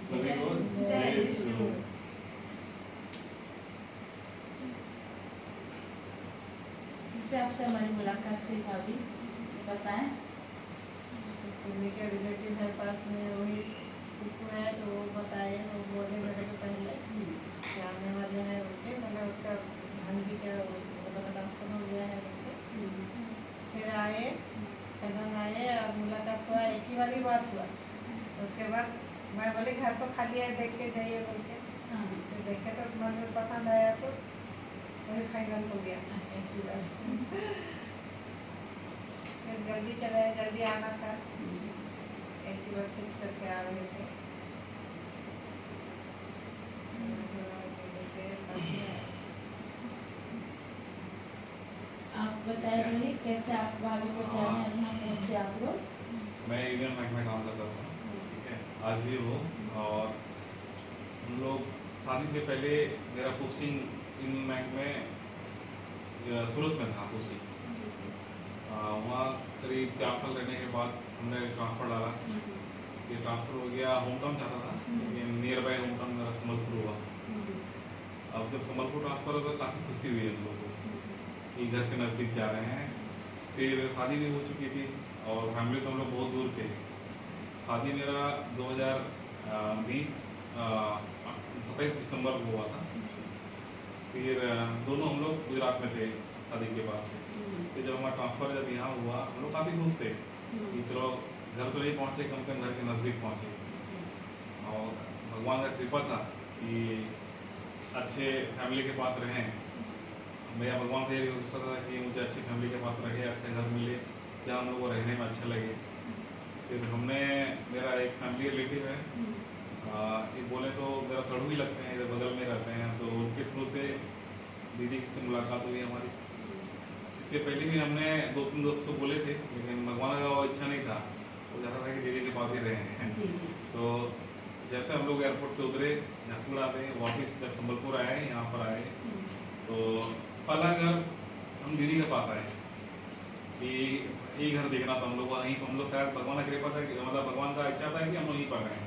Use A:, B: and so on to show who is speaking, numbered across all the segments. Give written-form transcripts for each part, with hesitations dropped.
A: सभी को
B: जय
A: जय
B: यीशु।
A: यीशु।
B: जिससे आपसे हमारी मुलाकात हुई भाभी बताएं।
C: सुमी के रिलेटिव है पास में, वही कुकू है तो वो बताए, वो बोले मेरे को पहले कि आने वाले हैं उनके, मैंने उसका भांजी का ट्रांसफर हो गया है उनके। फिर आए, सदन आए और मुलाकात हुआ, एक ही बार ही बात हुआ। उसके बाद मैं बोली घर तो खाली है, देख के जाइए बोल के। फिर देखे तो मन में पसंद आया तो वही फाइनल हो गया एक ही बार। फिर जल्दी चले, जल्दी आना था, एक ही बार शिफ्ट करके आ रहे थे।
B: आप बताएं रोहित, कैसे आप भाभी को जाने और यहाँ पहुँचे आप लोग?
A: मैं यूनियन बैंक में काम करता था, ठीक है, आज भी वो। और हम लोग शादी से पहले मेरा पोस्टिंग यूनियन बैंक में सूरत में था पोस्टिंग। वहाँ करीब 4 साल रहने के बाद हमने ट्रांसफ़र डाला। ये ट्रांसफ़र हो गया, होम टाउन चाहता था, लेकिन नियर बाई होम टाउन मेरा संबलपुर हुआ। अब जब संबलपुर ट्रांसफ़र हुआ तो काफ़ी खुशी हुई हम लोग को कि घर के नज़दीक जा रहे हैं। फिर शादी भी हो चुकी थी और फैमिली से हम लोग बहुत दूर थे। शादी मेरा 2020 27 दिसंबर को हुआ था। फिर दोनों हम लोग गुजरात में थे शादी के बाद से। फिर जब हमारा ट्रांसफ़र जब यहाँ हुआ, हम लोग काफ़ी खुश थे कि चलो घर तो नहीं पहुँचे, कम से कम घर के नज़दीक पहुँचे। और भगवान का कृपा था कि अच्छे फैमिली के पास रहें। मैं भगवान से यही सोचता था कि मुझे अच्छी फैमिली के पास रहे, अच्छा घर मिले जहाँ हम लोग को रहने में अच्छा लगे। फिर हमने, मेरा एक फैमिली रिलेटिव है, ये बोले तो मेरा सड़ू ही लगते हैं, इधर बगल में रहते हैं, तो उनके थ्रू से दीदी से मुलाकात हुई हमारी। इससे पहले भी हमने 2-3 दोस्त को बोले थे, लेकिन भगवान का वो इच्छा नहीं था, वो चाहता था कि दीदी के पास ही रहें। तो जैसे हम लोग एयरपोर्ट से उतरे, झांसीगुड़ा पे वापस जब संबलपुर आए, यहाँ पर आए, तो पहला घर हम दीदी के पास आए कि यही घर देखना था हम लोग को। हम लोग शायद भगवान का कृपा था कि मतलब भगवान का इच्छा था कि हम लोग यहीं पर रहें।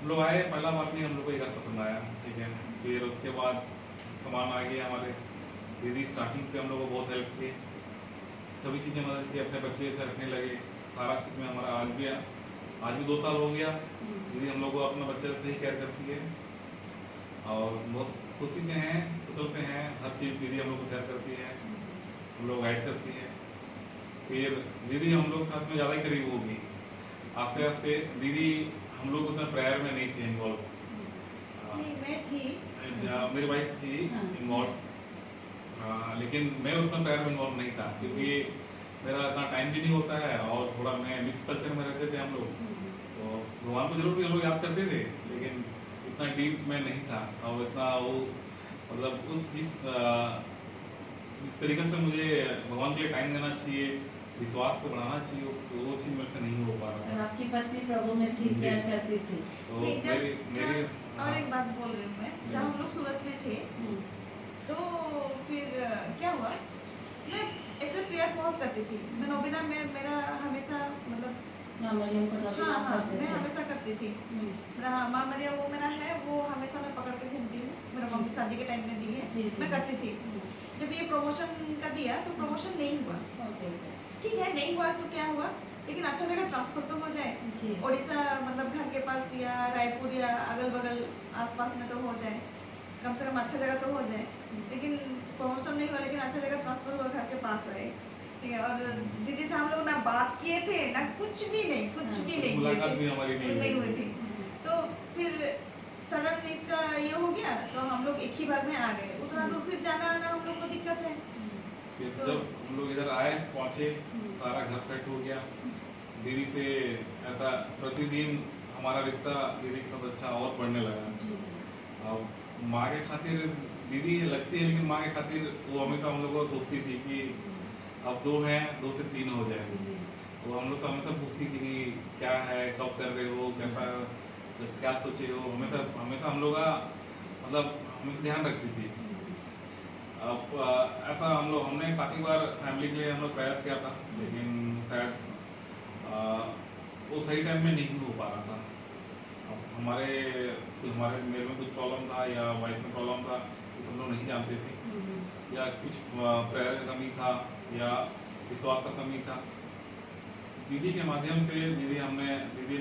A: हम लोग आए, पहला बार में हम लोग को ये घर पसंद आया, ठीक है। फिर उसके बाद सामान आ गया हमारे। दीदी स्टार्टिंग से हम लोग को बहुत हेल्प की, सभी चीज़ें मदद की, अपने बच्चे से रखने लगे, सारा चीज़ में हमारा आज भी 2 साल हो गया। दीदी हम लोग को अपना बच्चे से ही केयर करती है और बहुत खुशी से हैं, खुशल से हैं। हर चीज़ दीदी हम लोग को शेयर करती है, हम लोग गाइड करती है। फिर दीदी हम लोग साथ में ज़्यादा ही करीब होगी। आस्ते आस्ते दीदी हम लोग उतना प्रेयर में नहीं थी इन्वॉल्व।
C: नहीं, मैं थी,
A: मेरी वाइफ थी इन्वॉल्व, लेकिन मैं उतना प्रेयर में इन्वॉल्व नहीं था क्योंकि मेरा इतना टाइम भी नहीं होता है और थोड़ा मैं मिक्स कल्चर में रहते थे हम लोग। तो भगवान को जरूर भी हम लोग याद करते थे, लेकिन इतना डीप में नहीं था और इतना वो मतलब जिस तरीके से मुझे भगवान के लिए टाइम देना चाहिए, विश्वास को बढ़ाना चाहिए, वो चीज़ मेरे से नहीं हो पा रहा
B: और
A: था।
B: आपकी पत्नी प्रभु में थी, प्यार करती थी।
A: तो
D: नहीं,
A: मेरी मेरी
D: और एक बात बोल रही हूँ मैं, जब हम लोग सूरत में थे तो फिर क्या हुआ, मैं ऐसे प्रेयर बहुत करती थी। मैं नोबिना में मेरा हमेशा मतलब
B: माँ मरियम को रब
D: हाँ हाँ
B: करते
D: मैं
B: थे।
D: हमेशा करती थी। मेरा माँ मरिया वो मेरा है, वो हमेशा मैं पकड़ के घूमती हूँ, मेरा मम्मी शादी के टाइम में दी है,
B: जी, जी।
D: मैं करती थी। जब ये प्रमोशन का दिया तो प्रमोशन नहीं हुआ, ठीक है नहीं हुआ तो क्या हुआ, लेकिन अच्छा जगह ट्रांसफर तो हो जाए,
B: जी।
D: उड़ीसा मतलब घर के पास या रायपुर या अगल बगल आसपास में तो हो जाए, कम से कम अच्छा जगह तो हो जाए। लेकिन प्रमोशन नहीं हुआ, लेकिन अच्छा जगह ट्रांसफर हुआ, घर के पास आए, ठीक है। और दीदी से हम लोग ना बात किए थे ना कुछ भी नहीं, कुछ भी नहीं
A: मुलाकात
D: किए
A: भी
D: थे,
A: हमारी
D: नहीं हुई थी। तो फिर सडन इसका ये हो गया तो हम लोग एक ही बार में आ गए। उतना दूर फिर जाना आना हम लोग को दिक्कत है।
A: फिर
D: तो
A: जब हम लोग इधर आए, पहुँचे, सारा घर सेट हो गया। दीदी से ऐसा प्रतिदिन हमारा रिश्ता दीदी के साथ अच्छा और बढ़ने लगा। अब माँ के खातिर दीदी लगती है, लेकिन माँ के खातिर वो हमेशा हम लोग को सोचती थी कि अब 2 हैं, 2 से 3 हो जाए। तो हम लोग तो हमेशा पूछती थी कि क्या है, कब कर रहे हो, कैसा, क्या सोचे हो, हमेशा हमेशा हम लोग का मतलब हमेशा ध्यान रखती थी। अब ऐसा हमने काफ़ी बार फैमिली के लिए हम लोग प्रयास किया था, लेकिन शायद वो सही टाइम में नहीं हो पा रहा था। अब हमारे मेरे में कुछ प्रॉब्लम था या वाइफ में प्रॉब्लम था, तो हम लोग नहीं जानते थे, या कुछ प्रेयर का कमी था या विश्वास का कमी था। दीदी के माध्यम से दीदी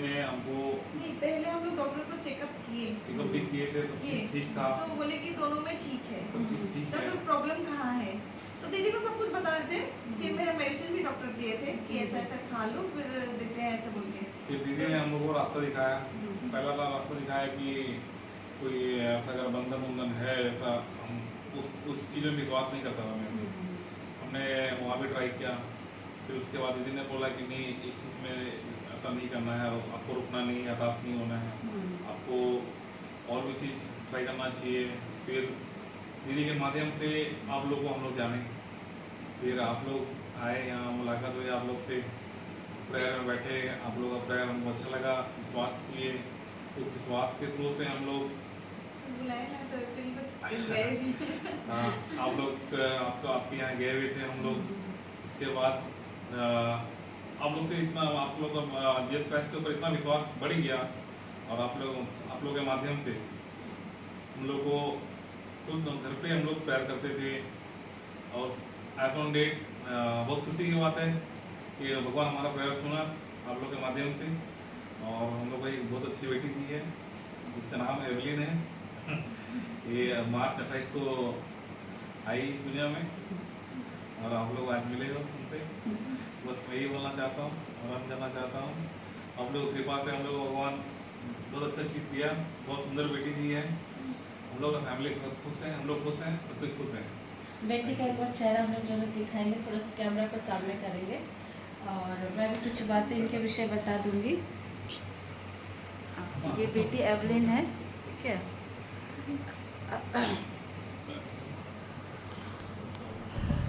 A: ने हमको
D: नहीं, पहले हम लोग डॉक्टर को चेकअप
A: चेकअप भी किए थे, सब कुछ ठीक था,
D: तो बोले कि दोनों में ठीक है,
A: सब कुछ ठीक है।
D: तो प्रॉब्लम कहाँ है, तो दीदी को सब कुछ बता रहे थे कि मेरा मेडिसिन भी डॉक्टर दिए थे कि ऐसा ऐसा खा लो, फिर देखते हैं ऐसा बोल के।
A: फिर दीदी ने हम लोग को रास्ता दिखाया, पहला रास्ता दिखाया कि कोई ऐसा अगर बंधन उंधन है ऐसा, हम उस चीज़ में विश्वास नहीं करता था मैं। हमने वहाँ भी ट्राई किया, फिर उसके बाद दीदी ने बोला कि नहीं, एक चीज़ में ऐसा नहीं करना है, आपको रुकना नहीं, हताश नहीं होना है, आपको और भी चीज़ ट्राई करना चाहिए। फिर दीदी के माध्यम से आप लोग को हम लोग जाने, फिर आप लोग आए, यहाँ मुलाकात हुई आप लोग से, प्रेयर में बैठे, आप लोग का प्रेयर हमको अच्छा लगा, विश्वास किए, उस विश्वास के थ्रू से हम लोग
D: बुलाए ना तो फिर कुछ गए भी।
A: आप लोग आपके यहाँ गए हुए थे हम लोग। उसके बाद आप लोग से इतना, आप लोग का जीसस क्राइस्ट के ऊपर इतना विश्वास बढ़ गया, और आप लोग के माध्यम से हम लोग को खुद घर पे हम लोग प्रेयर करते थे, और एज ऑन डेट बहुत खुशी की बात है कि भगवान हमारा प्रेयर सुना आप लोग के माध्यम से, और हम लोग को एक बहुत अच्छी बेटी दी है जिसका नाम एवलिन है। ये मार्च 28 को आई इस दुनिया में, और आप लोग आज मिले हो उनसे। बस मैं यही बोलना चाहता हूँ, आराम करना चाहता हूँ। आप लोग कृपा से हम लोग भगवान बहुत अच्छा चीज़ दिया, बहुत सुंदर बेटी दी है, हम लोग का फैमिली बहुत खुश है, हम लोग खुश हैं, सब कुछ खुश हैं।
B: बेटी का एक बार चेहरा हम लोग जरूर दिखाएंगे, थोड़ा सा कैमरा को सामने करेंगे, और मैं भी कुछ बातें इनके विषय बता दूंगी। ये बेटी एवलिन है, ठीक है।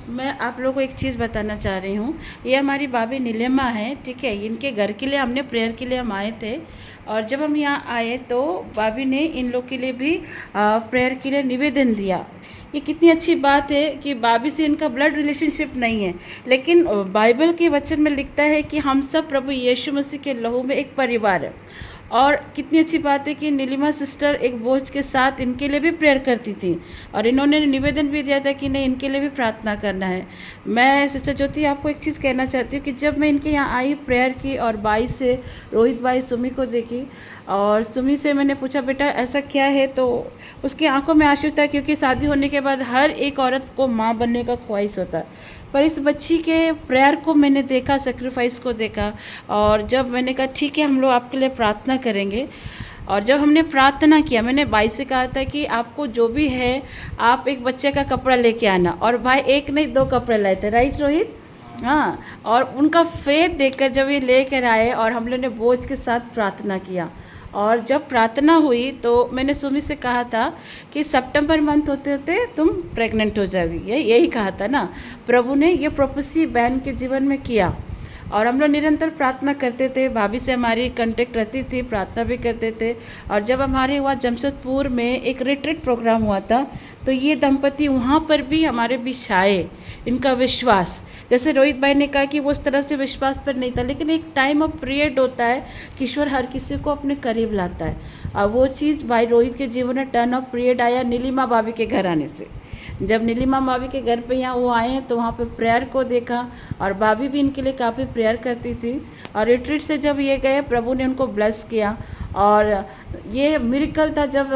B: मैं आप लोगों को एक चीज़ बताना चाह रही हूँ, ये हमारी भाभी नीलिमा है, ठीक है। इनके घर के लिए हमने प्रेयर के लिए हम आए थे, और जब हम यहाँ आए तो भाभी ने इन लोग के लिए भी प्रेयर के लिए निवेदन दिया। ये कितनी अच्छी बात है कि भाभी से इनका ब्लड रिलेशनशिप नहीं है, लेकिन बाइबल के वचन में लिखता है कि हम सब प्रभु यीशु मसीह के लहू में एक परिवार है। और कितनी अच्छी बात है कि नीलिमा सिस्टर एक बोझ के साथ इनके लिए भी प्रेयर करती थी, और इन्होंने निवेदन भी दिया था कि नहीं, इनके लिए भी प्रार्थना करना है। मैं सिस्टर ज्योति आपको एक चीज़ कहना चाहती हूँ कि जब मैं इनके यहाँ आई प्रेयर की, और बाई से रोहित भाई सुमी को देखी, और सुमी से मैंने पूछा बेटा ऐसा क्या है, तो उसकी आंखों में आंसू था, क्योंकि शादी होने के बाद हर एक औरत को माँ बनने का ख्वाहिश होता है। पर इस बच्ची के प्रेयर को मैंने देखा, सेक्रीफाइस को देखा, और जब मैंने कहा ठीक है हम लोग आपके लिए प्रार्थना करेंगे, और जब हमने प्रार्थना किया, मैंने भाई से कहा था कि आपको जो भी है आप एक बच्चे का कपड़ा लेके आना, और भाई एक नहीं 2 कपड़े लाए थे, राइट रोहित? हाँ, और उनका फेथ देखकर जब ये लेकर आए, और हम लोगों ने बोझ के साथ प्रार्थना किया, और जब प्रार्थना हुई तो मैंने सुमी से कहा था कि सितंबर मंथ होते होते तुम प्रेग्नेंट हो जाओगी, यही कहा था ना। प्रभु ने ये प्रोफेसी बहन के जीवन में किया, और हम लोग निरंतर प्रार्थना करते थे, भाभी से हमारी कांटेक्ट रहती थी, प्रार्थना भी करते थे। और जब हमारे वहाँ जमशेदपुर में एक रिट्रीट प्रोग्राम हुआ था, तो ये दंपति वहाँ पर भी हमारे बीच आए। इनका विश्वास, जैसे रोहित भाई ने कहा कि वो उस तरह से विश्वास पर नहीं था, लेकिन एक टाइम ऑफ पीरियड होता है कि ईश्वर हर किसी को अपने करीब लाता है, और वो चीज़ भाई रोहित के जीवन में टर्न ऑफ पीरियड आया नीलिमा भाभी के घर आने से। जब नीलिमा भाभी के घर पे यहाँ वो आए तो वहाँ पे प्रेयर को देखा, और भाभी भी इनके लिए काफ़ी प्रेयर करती थी। और रिट्रीट से जब ये गए, प्रभु ने उनको ब्लेस किया, और ये मिरेकल था जब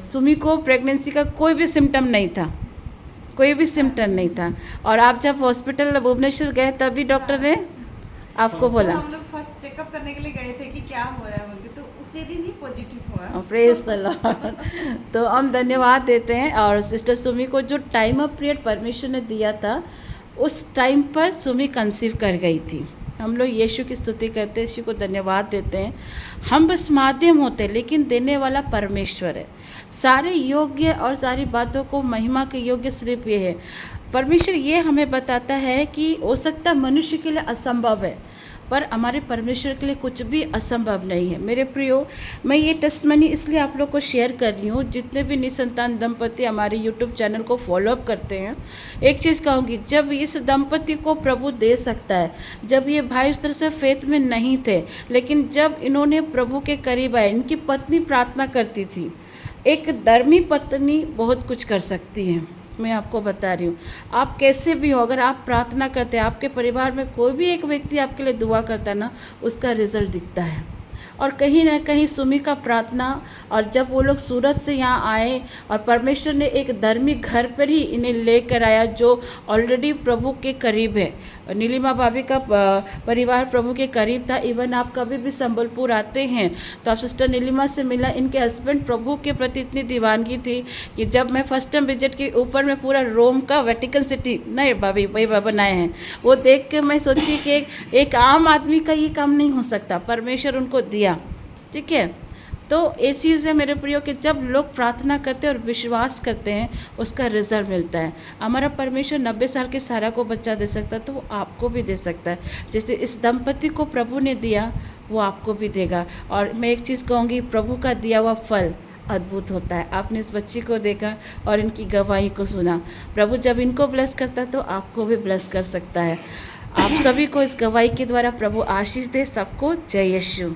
B: सुमी को प्रेगनेंसी का कोई भी सिम्टम नहीं था, कोई भी सिम्टम नहीं था। और आप जब हॉस्पिटल भुवनेश्वर गए तभी डॉक्टर ने आपको बोला,
D: हम लोग फर्स्ट चेकअप करने के लिए गए थे कि क्या हो रहा है बोल के, तो उसी दिन ही पॉजिटिव हुआ।
B: Praise the Lord. तो हम धन्यवाद देते हैं, और सिस्टर सुमी को जो टाइम ऑफ पीरियड परमेश्वर ने दिया था, उस टाइम पर सुमी कंसीव कर गई थी। हम लोग यीशु की स्तुति करते हैं, यीशु को धन्यवाद देते हैं। हम बस माध्यम होते हैं, लेकिन देने वाला परमेश्वर है। सारे योग्य और सारी बातों को महिमा के योग्य सिर्फ ये है। परमेश्वर ये हमें बताता है कि हो सकता मनुष्य के लिए असंभव है, पर हमारे परमेश्वर के लिए कुछ भी असंभव नहीं है। मेरे प्रियो, मैं ये टेस्टमनी इसलिए आप लोग को शेयर कर रही हूँ, जितने भी निसंतान दंपति हमारे यूट्यूब चैनल को फॉलोअप करते हैं। एक चीज़ कहूँगी, जब इस दंपति को प्रभु दे सकता है, जब ये भाई उस तरह से फेथ में नहीं थे, लेकिन जब इन्होंने प्रभु के करीब आए, इनकी पत्नी प्रार्थना करती थी। एक धर्मी पत्नी बहुत कुछ कर सकती है, मैं आपको बता रही हूँ। आप कैसे भी हो, अगर आप प्रार्थना करते हैं, आपके परिवार में कोई भी एक व्यक्ति आपके लिए दुआ करता है ना, उसका रिजल्ट दिखता है। और कहीं ना कहीं सुमी का प्रार्थना, और जब वो लोग सूरत से यहाँ आए और परमेश्वर ने एक धर्मी घर पर ही इन्हें लेकर आया जो ऑलरेडी प्रभु के करीब है। नीलिमा भाभी का परिवार प्रभु के करीब था। इवन आप कभी भी संबलपुर आते हैं तो आप सिस्टर नीलिमा से मिला। इनके हस्बैंड प्रभु के प्रति इतनी दीवानगी थी कि जब मैं फर्स्ट टाइम विजिट की, ऊपर में पूरा रोम का वेटिकन सिटी नहीं भाभी वही बनाए हैं, वो देख के मैं सोची कि एक आम आदमी का ये काम नहीं हो सकता, परमेश्वर उनको दिया। ठीक है, तो ये चीज़ है मेरे प्रियो कि जब लोग प्रार्थना करते हैं और विश्वास करते हैं, उसका रिजल्ट मिलता है। हमारा परमेश्वर 90 साल के सारा को बच्चा दे सकता है, तो वो आपको भी दे सकता है। जैसे इस दंपति को प्रभु ने दिया, वो आपको भी देगा। और मैं एक चीज़ कहूँगी, प्रभु का दिया हुआ फल अद्भुत होता है। आपने इस बच्ची को देखा और इनकी गवाही को सुना। प्रभु जब इनको ब्लेस करता है तो आपको भी ब्लेस कर सकता है। आप सभी को इस गवाही के द्वारा प्रभु आशीष दे। सबको जय यीशु।